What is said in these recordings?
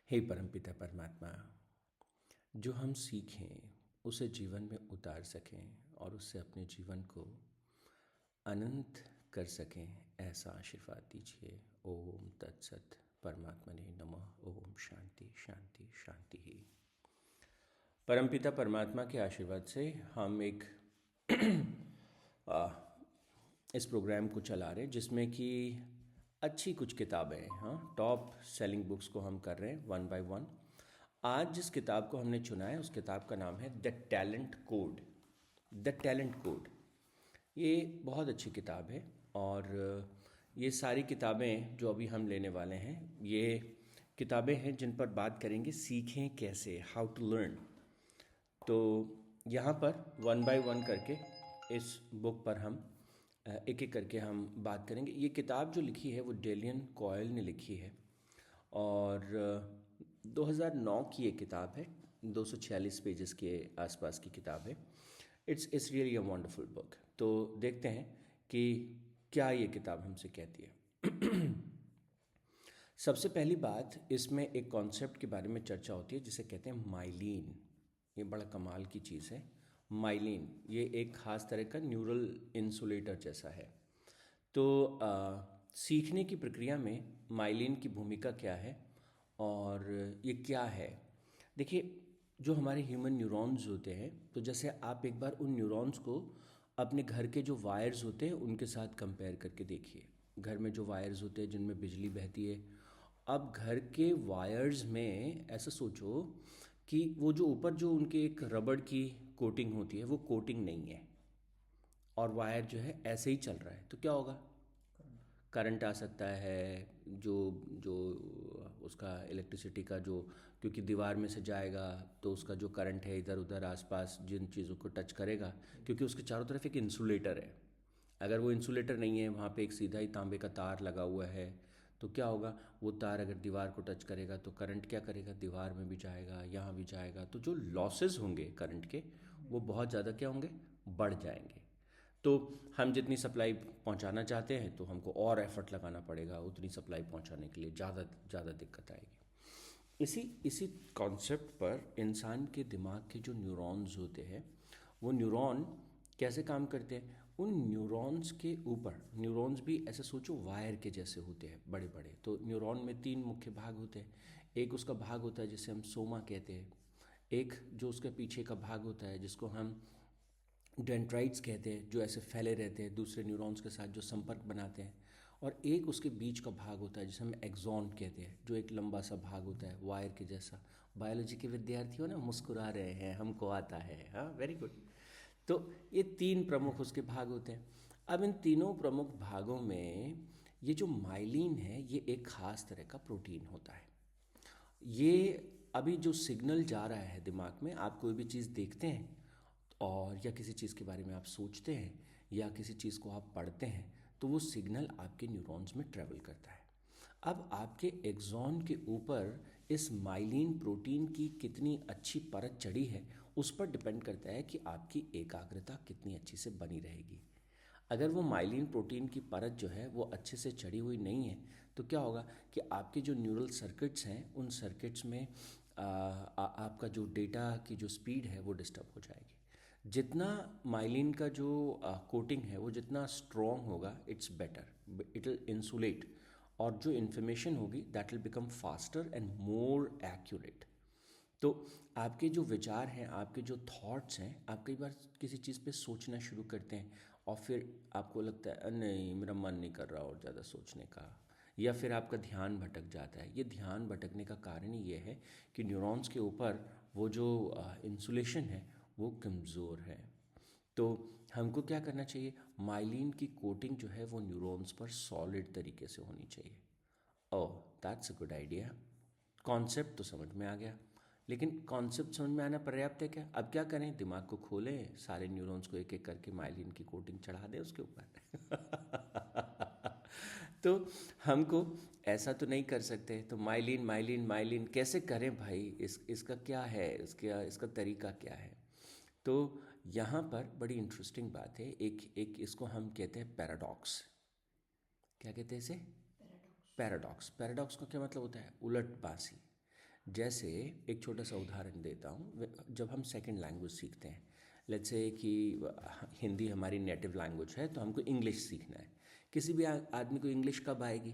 हे परमपिता परमात्मा, जो हम सीखें उसे जीवन में उतार सकें और उससे अपने जीवन को अनंत कर सकें, ऐसा आशीर्वाद दीजिए। ओम तत्सत। परमात्मने नमः। ओम शांति शांति शांति ही। परमपिता परमात्मा के आशीर्वाद से हम एक आ, इस प्रोग्राम को चला रहे हैं जिसमें कि अच्छी कुछ किताबें हैं। हाँ, टॉप सेलिंग बुक्स को हम कर रहे हैं वन बाय वन। आज जिस किताब को हमने चुना है उस किताब का नाम है the talent code. The talent code ये बहुत अच्छी किताब है और ये सारी किताबें जो अभी हम लेने वाले हैं ये किताबें हैं जिन पर बात करेंगे सीखें कैसे, हाउ टू लर्न। तो यहाँ पर वन बाय वन करके इस बुक पर हम एक एक करके हम बात करेंगे। ये किताब जो लिखी है वो डेलियन कॉयल ने लिखी है और 2009 की ये किताब है। 246 पेजेस के आसपास की किताब है। It's really a wonderful book. तो देखते हैं कि क्या ये किताब हमसे कहती है। सबसे पहली बात, इसमें एक कॉन्सेप्ट के बारे में चर्चा होती है जिसे कहते हैं माइलिन। ये बड़ा कमाल की चीज़ है। माइलिन ये एक ख़ास तरह का न्यूरल इंसुलेटर जैसा है। तो सीखने की प्रक्रिया में माइलिन की भूमिका क्या है और ये क्या है। देखिए, जो हमारे ह्यूमन न्यूरॉन्स होते हैं, तो जैसे आप एक बार उन न्यूरॉन्स को अपने घर के जो वायर्स होते हैं उनके साथ कंपेयर करके देखिए। घर में जो वायर्स होते हैं जिनमें बिजली बहती है, अब घर के वायर्स में ऐसा सोचो कि वो जो ऊपर जो उनके एक रबड़ की कोटिंग होती है वो कोटिंग नहीं है और वायर जो है ऐसे ही चल रहा है, तो क्या होगा? करंट आ सकता है। जो जो उसका इलेक्ट्रिसिटी का जो, क्योंकि दीवार में से जाएगा तो उसका जो करंट है इधर उधर आसपास जिन चीज़ों को टच करेगा, क्योंकि उसके चारों तरफ एक इंसुलेटर है। अगर वो इंसुलेटर नहीं है, वहाँ पे एक सीधा ही तांबे का तार लगा हुआ है, तो क्या होगा? वो तार अगर दीवार को टच करेगा तो करंट क्या करेगा? दीवार में भी जाएगा, यहाँ भी जाएगा। तो जो लॉसेस होंगे करंट के वो बहुत ज़्यादा क्या होंगे? बढ़ जाएंगे। तो हम जितनी सप्लाई पहुंचाना चाहते हैं तो हमको और एफर्ट लगाना पड़ेगा उतनी सप्लाई पहुंचाने के लिए, ज़्यादा ज़्यादा दिक्कत आएगी। इसी इसी कॉन्सेप्ट पर इंसान के दिमाग के जो न्यूरॉन्स होते हैं वो न्यूरॉन कैसे काम करते हैं? उन न्यूरॉन्स के ऊपर, न्यूरॉन्स भी ऐसे सोचो वायर के जैसे होते हैं बड़े बड़े। तो न्यूरॉन में तीन मुख्य भाग होते हैं। एक उसका भाग होता है जिसे हम सोमा कहते हैं, एक जो उसके पीछे का भाग होता है जिसको हम डेंड्राइट्स कहते हैं, जो ऐसे फैले रहते हैं दूसरे न्यूरॉन्स के साथ जो संपर्क बनाते हैं, और एक उसके बीच का भाग होता है जिसे हम एक्सॉन कहते हैं, जो एक लंबा सा भाग होता है वायर के जैसा। बायोलॉजी के विद्यार्थी हो ना, मुस्कुरा रहे हैं, हमको आता है। हाँ, वेरी गुड। तो ये तीन प्रमुख उसके भाग होते हैं। अब इन तीनों प्रमुख भागों में ये जो माइलिन है ये एक खास तरह का प्रोटीन होता है। ये अभी जो सिग्नल जा रहा है दिमाग में, आप कोई भी चीज़ देखते हैं और या किसी चीज़ के बारे में आप सोचते हैं या किसी चीज़ को आप पढ़ते हैं, तो वो सिग्नल आपके न्यूरॉन्स में ट्रेवल करता है। अब आपके एक्सॉन के ऊपर इस माइलिन प्रोटीन की कितनी अच्छी परत चढ़ी है उस पर डिपेंड करता है कि आपकी एकाग्रता कितनी अच्छी से बनी रहेगी। अगर वो माइलिन प्रोटीन की परत जो है वो अच्छे से चढ़ी हुई नहीं है तो क्या होगा कि आपके जो न्यूरल सर्किट्स हैं उन सर्किट्स में आपका जो डेटा की जो स्पीड है वो डिस्टर्ब हो जाएगी। जितना माइलिन का जो कोटिंग है वो जितना स्ट्रॉन्ग होगा, it's better, it will insulate, और जो इन्फॉर्मेशन होगी that will become faster and more accurate. तो आपके जो विचार हैं, आपके जो थॉट्स हैं, आप कई बार किसी चीज़ पे सोचना शुरू करते हैं और फिर आपको लगता है नहीं मेरा मन नहीं कर रहा और ज़्यादा सोचने का, या फिर आपका ध्यान भटक जाता है। ये ध्यान भटकने का कारण ही ये है कि न्यूरॉन्स के ऊपर वो जो इंसुलेशन है वो कमज़ोर है। तो हमको क्या करना चाहिए? माइलिन की कोटिंग जो है वो न्यूरॉन्स पर सॉलिड तरीके से होनी चाहिए। Oh, that's a good idea. Concept तो समझ में आ गया, लेकिन कॉन्सेप्ट समझ में आना पर्याप्त है क्या? अब क्या करें? दिमाग को खोलें, सारे न्यूरॉन्स को एक एक करके माइलिन की कोटिंग चढ़ा दें उसके ऊपर। तो हमको ऐसा तो नहीं कर सकते। तो माइलिन माइलिन माइलिन कैसे करें भाई? इसका क्या है, इसका तरीका क्या है? तो यहाँ पर बड़ी इंटरेस्टिंग बात है। एक एक इसको हम कहते हैं पैराडॉक्स। क्या कहते हैं इसे? पैराडॉक्स। पैराडॉक्स का क्या मतलब होता है? उलट बांसी। जैसे एक छोटा सा उदाहरण देता हूँ, जब हम सेकंड लैंग्वेज सीखते हैं, लेट्स से कि हिंदी हमारी नेटिव लैंग्वेज है तो हमको इंग्लिश सीखना है। किसी भी आदमी को इंग्लिश कब आएगी?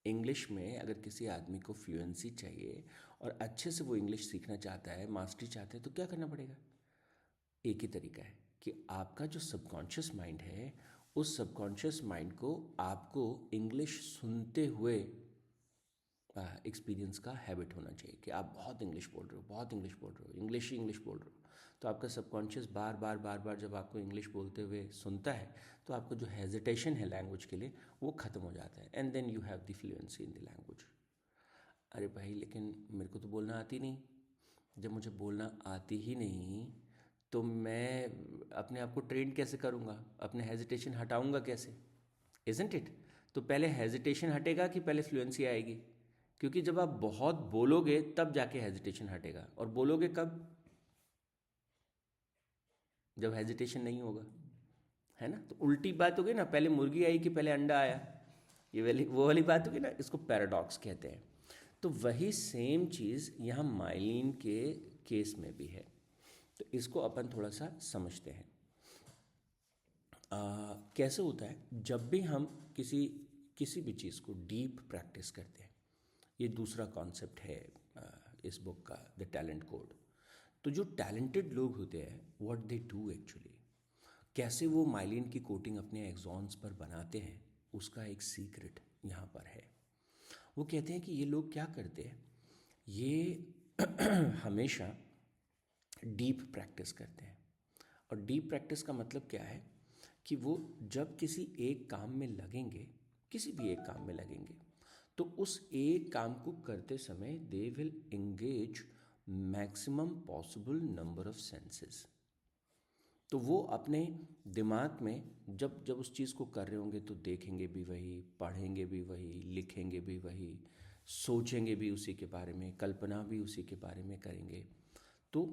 इंग्लिश में अगर किसी आदमी को फ्लुएंसी चाहिए और अच्छे से वो इंग्लिश सीखना चाहता है, मास्टरी चाहता है, तो क्या करना पड़ेगा? एक ही तरीका है कि आपका जो सबकॉन्शियस माइंड है, उस सबकॉन्शियस माइंड को आपको इंग्लिश सुनते हुए एक्सपीरियंस का हैबिट होना चाहिए कि आप बहुत इंग्लिश बोल रहे हो, बहुत इंग्लिश बोल रहे हो, इंग्लिश ही इंग्लिश बोल रहे हो। तो आपका सबकॉन्शियस बार बार बार बार जब आपको इंग्लिश बोलते हुए सुनता है, तो आपको जो हेजिटेशन है लैंग्वेज के लिए वो ख़त्म हो जाता है, and then you have the fluency in the language. अरे भाई, लेकिन मेरे को तो बोलना आती नहीं। जब मुझे बोलना आती ही नहीं, तो मैं अपने आप को ट्रेन कैसे करूँगा? अपने हेजिटेशन हटाऊँगा कैसे? Isn't it? तो पहले हेजिटेशन हटेगा कि पहले फ्लुएंसी आएगी? क्योंकि जब आप बहुत बोलोगे तब जाके हेजिटेशन हटेगा, और बोलोगे कब? जब हेजिटेशन नहीं होगा, है ना? तो उल्टी बात होगी ना, पहले मुर्गी आई कि पहले अंडा आया? ये वाली वो वाली बात होगी ना, इसको पैराडॉक्स कहते हैं। तो वही सेम चीज़ यहाँ माइलिन के केस में भी है। तो इसको अपन थोड़ा सा समझते हैं। कैसे होता है जब भी हम किसी किसी भी चीज़ को डीप प्रैक्टिस करते हैं। ये दूसरा कॉन्सेप्ट है इस बुक का, द टैलेंट कोड। तो जो टैलेंटेड लोग होते हैं, व्हाट दे डू एक्चुअली, कैसे वो माइलिन की कोटिंग अपने एक्सॉन्स पर बनाते हैं, उसका एक सीक्रेट यहाँ पर है। वो कहते हैं कि ये लोग क्या करते हैं, ये हमेशा डीप प्रैक्टिस करते हैं। और डीप प्रैक्टिस का मतलब क्या है कि वो जब किसी एक काम में लगेंगे, किसी भी एक काम में लगेंगे, तो उस एक काम को करते समय they will engage maximum possible number of senses. तो वो अपने दिमाग में जब जब उस चीज़ को कर रहे होंगे तो देखेंगे भी वही, पढ़ेंगे भी वही, लिखेंगे भी वही, सोचेंगे भी उसी के बारे में, कल्पना भी उसी के बारे में करेंगे। तो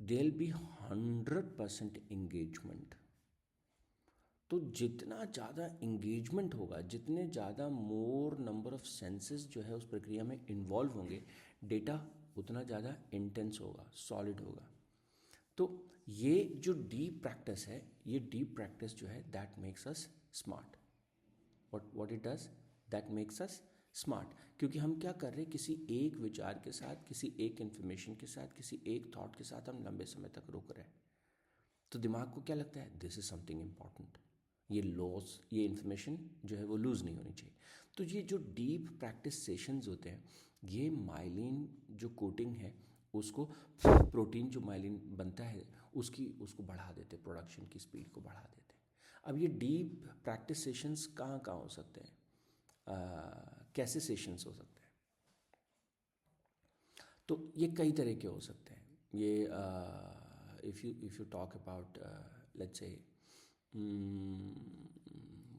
देल बी 100% एंगेजमेंट। तो जितना ज़्यादा इंगेजमेंट होगा, जितने ज़्यादा मोर नंबर ऑफ सेंसेस जो है उस प्रक्रिया में इन्वॉल्व होंगे, डेटा उतना ज़्यादा इंटेंस होगा, सॉलिड होगा। तो ये जो डीप प्रैक्टिस है, ये डीप प्रैक्टिस जो है that makes us smart. What it does, that makes us smart. क्योंकि हम क्या कर रहे हैं, किसी एक विचार के साथ, किसी एक इन्फॉर्मेशन के साथ, किसी एक थॉट के साथ हम लंबे समय तक रुक रहे हैं। तो दिमाग को क्या लगता है, दिस इज समथिंग इम्पॉर्टेंट, ये लॉस, ये इन्फॉर्मेशन जो है वो लूज़ नहीं होनी चाहिए। तो ये जो डीप प्रैक्टिस सेशंस होते हैं, ये माइलिन जो कोटिंग है उसको, प्रोटीन जो माइलिन बनता है उसको बढ़ा देते हैं, प्रोडक्शन की स्पीड को बढ़ा देते हैं। अब ये डीप प्रैक्टिस सेशंस कहाँ कहाँ हो सकते हैं, कैसे सेशंस हो सकते हैं? तो ये कई तरह के हो सकते हैं। ये if you talk about let's say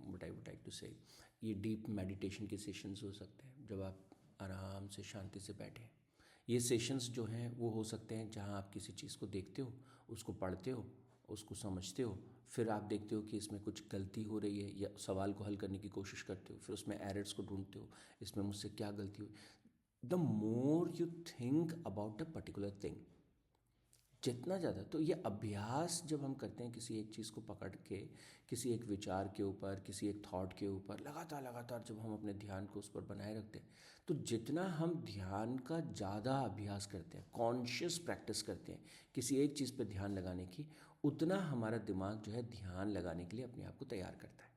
what I would like to say, ये डीप मेडिटेशन के सेशंस हो सकते हैं जब आप आराम से शांति से बैठे। ये सेशंस जो हैं वो हो सकते हैं जहाँ आप किसी चीज़ को देखते हो, उसको पढ़ते हो, उसको समझते हो, फिर आप देखते हो कि इसमें कुछ गलती हो रही है या सवाल को हल करने की कोशिश करते हो, फिर उसमें एरर्स को ढूंढते हो, इसमें मुझसे क्या गलती हुई। The more you think about a particular thing, जितना ज़्यादा, तो ये अभ्यास जब हम करते हैं किसी एक चीज़ को पकड़ के, किसी एक विचार के ऊपर, किसी एक थॉट के ऊपर लगातार लगातार जब हम अपने ध्यान को उस पर बनाए रखते हैं, तो जितना हम ध्यान का ज़्यादा अभ्यास करते हैं, कॉन्शियस प्रैक्टिस करते हैं किसी एक चीज़ पर ध्यान लगाने की, उतना हमारा दिमाग जो है ध्यान लगाने के लिए अपने आप को तैयार करता है।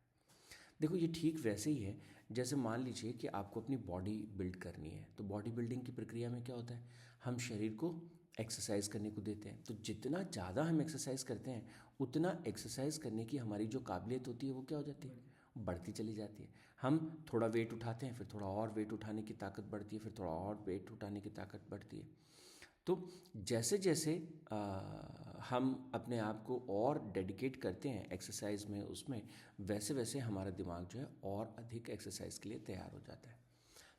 देखो, ये ठीक वैसे ही है जैसे मान लीजिए कि आपको अपनी बॉडी बिल्ड करनी है, तो बॉडी बिल्डिंग की प्रक्रिया में क्या होता है, हम शरीर को एक्सरसाइज करने को देते हैं। तो जितना ज़्यादा हम एक्सरसाइज करते हैं, उतना एक्सरसाइज करने की हमारी जो काबिलियत होती है वो क्या हो जाती है, बढ़ती चली जाती है। हम थोड़ा वेट उठाते हैं, फिर थोड़ा और वेट उठाने की ताकत बढ़ती है, फिर थोड़ा और वेट उठाने की ताकत बढ़ती है। तो जैसे जैसे हम अपने आप को और डेडिकेट करते हैं एक्सरसाइज में, उसमें वैसे वैसे हमारा दिमाग जो है और अधिक एक्सरसाइज के लिए तैयार हो जाता है।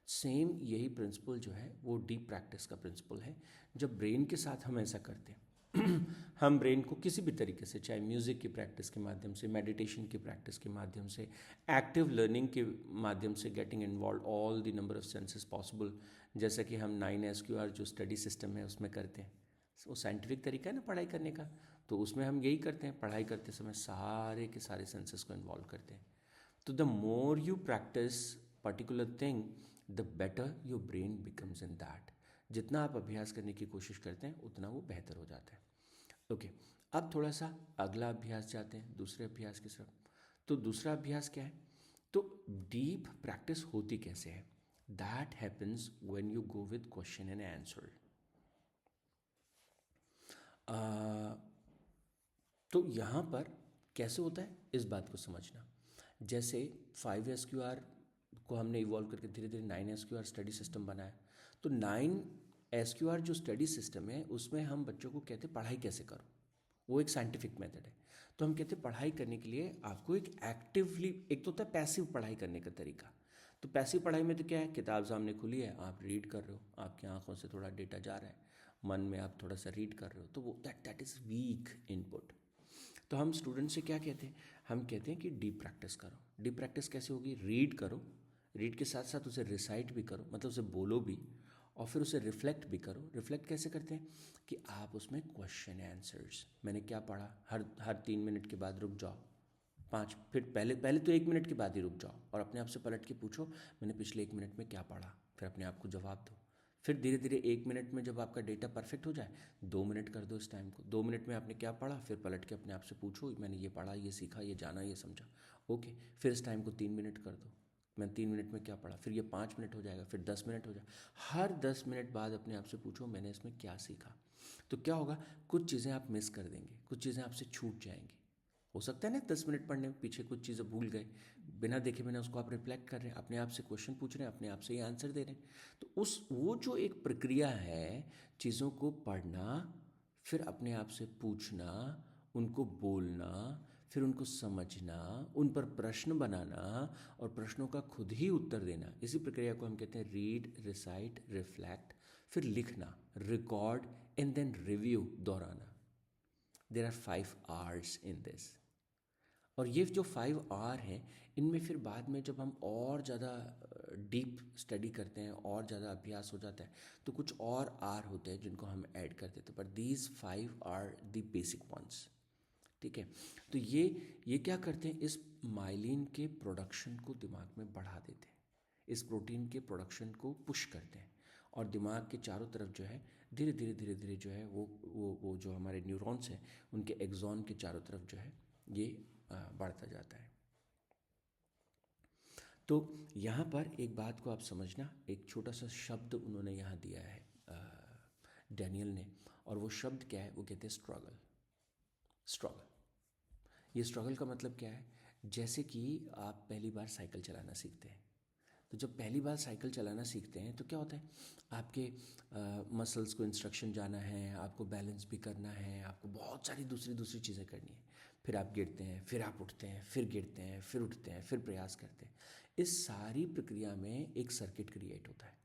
सेम यही प्रिंसिपल जो है वो डीप प्रैक्टिस का प्रिंसिपल है। जब ब्रेन के साथ हम ऐसा करते हैं हम ब्रेन को किसी भी तरीके से, चाहे म्यूज़िक की प्रैक्टिस के माध्यम से, मेडिटेशन की प्रैक्टिस के माध्यम से, एक्टिव लर्निंग के माध्यम से, getting involve all the number of senses possible, जैसा कि हम 9 SQR जो स्टडी सिस्टम है उसमें करते हैं, वो साइंटिफिक तरीका है ना पढ़ाई करने का, तो उसमें हम यही करते हैं, पढ़ाई करते समय सारे के सारे सेंसेस को इन्वॉल्व करते हैं। तो the more you practice particular thing, the better your brain becomes in that. जितना आप अभ्यास करने की कोशिश करते हैं उतना वो बेहतर हो जाता है। ओके, अब थोड़ा सा अगला अभ्यास जाते हैं, दूसरे अभ्यास की तरफ। तो दूसरा अभ्यास क्या है? तो डीप प्रैक्टिस होती कैसे है? That happens when you go with question and answer. तो यहाँ पर कैसे होता है इस बात को समझना। जैसे 5 SQR को हमने इवॉल्व करके धीरे धीरे 9 SQR स्टडी सिस्टम बनाया। तो 9 SQR जो स्टडी सिस्टम है उसमें हम बच्चों को कहते हैं पढ़ाई कैसे करो, वो एक साइंटिफिक मेथड है। तो हम कहते हैं पढ़ाई करने के लिए आपको एक एक्टिवली, एक तो होता है पैसिव पढ़ाई करने का तरीका। तो पैसिव पढ़ाई में तो क्या है, किताब सामने खुली है, आप रीड कर रहे हो, आपकी आंखों से थोड़ा डेटा जा रहा है, मन में आप थोड़ा सा रीड कर रहे हो, तो वो दैट इज़ वीक इनपुट। तो हम स्टूडेंट से क्या कहते हैं, हम कहते हैं कि डीप प्रैक्टिस करो। डीप प्रैक्टिस कैसे होगी? रीड करो, रीड के साथ साथ उसे रिसाइट भी करो, मतलब उसे बोलो भी, और फिर उसे रिफ्लेक्ट भी करो। रिफ्लेक्ट कैसे करते हैं कि आप उसमें क्वेश्चन आंसर्स, मैंने क्या पढ़ा, हर 3 मिनट के बाद रुक जाओ, पाँच, फिर पहले पहले तो 1 मिनट के बाद ही रुक जाओ और अपने आप से पलट के पूछो मैंने पिछले 1 मिनट में क्या पढ़ा, फिर अपने आप को जवाब दो। फिर धीरे धीरे 1 मिनट में जब आपका डेटा परफेक्ट हो जाए, 2 मिनट कर दो इस टाइम को। 2 मिनट में आपने क्या पढ़ा, फिर पलट के अपने आप से पूछो मैंने ये पढ़ा, ये सीखा, ये जाना, ये समझा। ओके, फिर इस टाइम को 3 मिनट कर दो, मैं 3 मिनट में क्या पढ़ा, फिर ये 5 मिनट हो जाएगा, फिर 10 मिनट हो जाएगा। हर 10 मिनट बाद अपने आप से पूछो मैंने इसमें क्या सीखा। तो क्या होगा, कुछ चीज़ें आप मिस कर देंगे, कुछ चीज़ें आपसे छूट जाएंगी। हो सकता है ना 10 मिनट पढ़ने में पीछे कुछ चीज़ें भूल गए, बिना देखे बिना उसको आप रिफ्लेक्ट कर रहे हैं, अपने आप से क्वेश्चन पूछ रहे हैं, अपने आप से ही आंसर दे रहे हैं। तो उस वो जो एक प्रक्रिया है, चीज़ों को पढ़ना, फिर अपने आप से पूछना, उनको बोलना, फिर उनको समझना, उन पर प्रश्न बनाना और प्रश्नों का खुद ही उत्तर देना, इसी प्रक्रिया को हम कहते हैं रीड, रिसाइट, रिफ्लेक्ट, फिर लिखना, रिकॉर्ड एंड देन रिव्यू, दोहराना। There are 5 R's in this. और ये जो 5 R हैं, इनमें फिर बाद में जब हम और ज़्यादा डीप स्टडी करते हैं, और ज़्यादा अभ्यास हो जाता है, तो कुछ और R होते हैं जिनको हम ऐड कर देते हैं, पर these 5 are the basic ones. ठीक है, तो ये क्या करते हैं, इस माइलिन के प्रोडक्शन को दिमाग में बढ़ा देते हैं, इस प्रोटीन के प्रोडक्शन को पुश करते हैं, और दिमाग के चारों तरफ जो है धीरे धीरे धीरे धीरे जो है वो जो हमारे न्यूरॉन्स हैं उनके एक्सॉन के चारों तरफ जो है ये बढ़ता जाता है। तो यहाँ पर एक बात को आप समझना, एक छोटा सा शब्द उन्होंने यहाँ दिया है डैनियल ने, और वो शब्द क्या है, वो कहते हैं स्ट्रगल। स्ट्रगल, ये स्ट्रगल का मतलब क्या है? जैसे कि आप पहली बार साइकिल चलाना सीखते हैं, तो जब पहली बार साइकिल चलाना सीखते हैं तो क्या होता है, आपके मसल्स को इंस्ट्रक्शन जाना है, आपको बैलेंस भी करना है, आपको बहुत सारी दूसरी दूसरी चीज़ें करनी है। फिर आप गिरते हैं, फिर आप उठते हैं, फिर गिरते हैं, फिर उठते हैं, फिर प्रयास करते हैं। इस सारी प्रक्रिया में एक सर्किट क्रिएट होता है।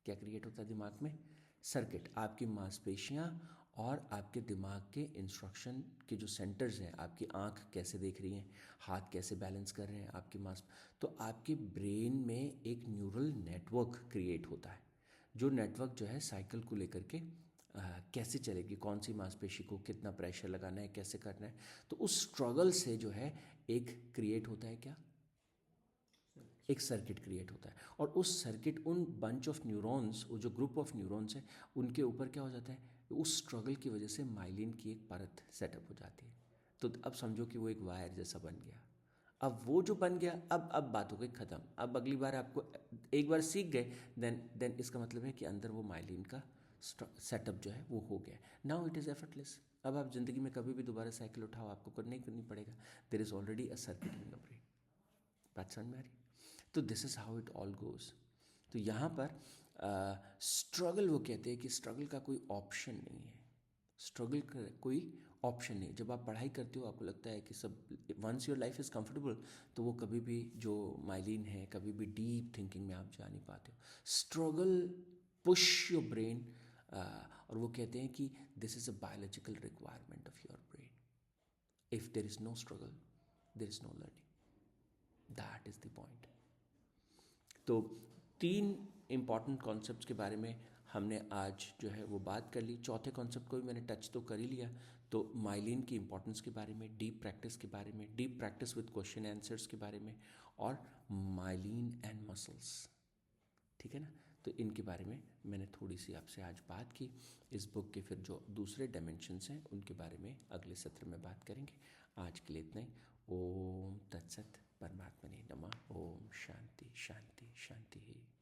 क्या क्रिएट होता है दिमाग में? सर्किट। आपकी मांसपेशियाँ और आपके दिमाग के इंस्ट्रक्शन के जो सेंटर्स हैं, आपकी आंख कैसे देख रही हैं, हाथ कैसे बैलेंस कर रहे हैं, आपकी मांस, तो आपके ब्रेन में एक न्यूरल नेटवर्क क्रिएट होता है, जो नेटवर्क जो है साइकिल को लेकर के कैसे चलेगी, कौन सी मांसपेशी को कितना प्रेशर लगाना है, कैसे करना है। तो उस स्ट्रगल से जो है एक क्रिएट होता है क्या, एक सर्किट क्रिएट होता है। और उस सर्किट, उन बंच ऑफ न्यूरॉन्स, वो जो ग्रुप ऑफ न्यूरॉन्स है, उनके ऊपर क्या हो जाता है, उस स्ट्रगल की वजह से माइलिन की एक परत सेटअप हो जाती है। तो अब समझो कि वो एक वायर जैसा बन गया। अब वो जो बन गया, अब बात हो गई ख़त्म। अब अगली बार आपको, एक बार सीख गए, देन इसका मतलब है कि अंदर वो माइलिन का सेटअप जो है वो हो गया। Now it is effortless. अब आप ज़िंदगी में कभी भी दोबारा साइकिल उठाओ, आपको करनी पड़ेगा। There is already a circuit in your brain. बात समझ में आ रही? तो this is how it all goes. तो यहाँ पर स्ट्रगल, वो कहते हैं कि स्ट्रगल का कोई ऑप्शन नहीं है। स्ट्रगल का कोई ऑप्शन नहीं। जब आप पढ़ाई करते हो, आपको लगता है कि सब, once your life is comfortable, तो वो कभी भी जो माइलिन है, कभी भी डीप थिंकिंग में आप जा नहीं पाते हो। स्ट्रगल पुश योर ब्रेन, और वो कहते हैं कि this is a biological requirement of your brain. If there is no struggle, there is no learning. That is the point. तो 3 इम्पॉर्टेंट कॉन्सेप्ट्स के बारे में हमने आज जो है वो बात कर ली। चौथे कॉन्सेप्ट को भी मैंने टच तो कर ही लिया। तो माइलिन की इंपॉर्टेंस के बारे में, डीप प्रैक्टिस के बारे में, deep practice with question answers के बारे में, और माइलिन एंड मसल्स, ठीक है ना। तो इनके बारे में मैंने थोड़ी सी आपसे आज बात की। इस बुक के फिर जो दूसरे डायमेंशंस हैं उनके बारे में अगले सत्र में बात करेंगे। आज के लिए इतना ही। ओम तत्सत, परमात्मने नमः। ओम शांति शांति शांति।